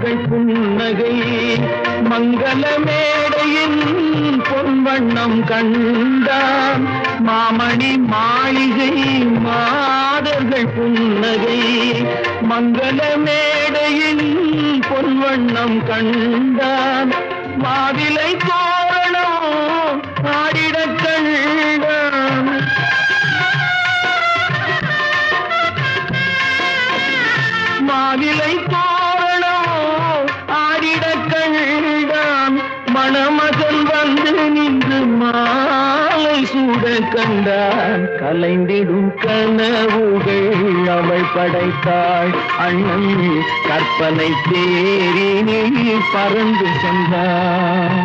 மாதர்கள் புன்னகை மங்கள மேடையின் பொன்வண்ணம் கண்டான் மாமணி மாளிகை மாதர்கள் புன்னகை மங்கள மேடையின் பொன்வண்ணம் கண்டான் மாவிலை தோரணம் ஆடிடக் கண்டான் மாவிலை தோரணம் ஆடிடக் கண்டான் மணமகன் வந்து நின்று மாலை சூட கண்டான் கலைந்திடும் கனவுகள் அவள் படைத்தாள் அண்ணன் கற்பனை தேரினில் பறந்து சென்றான்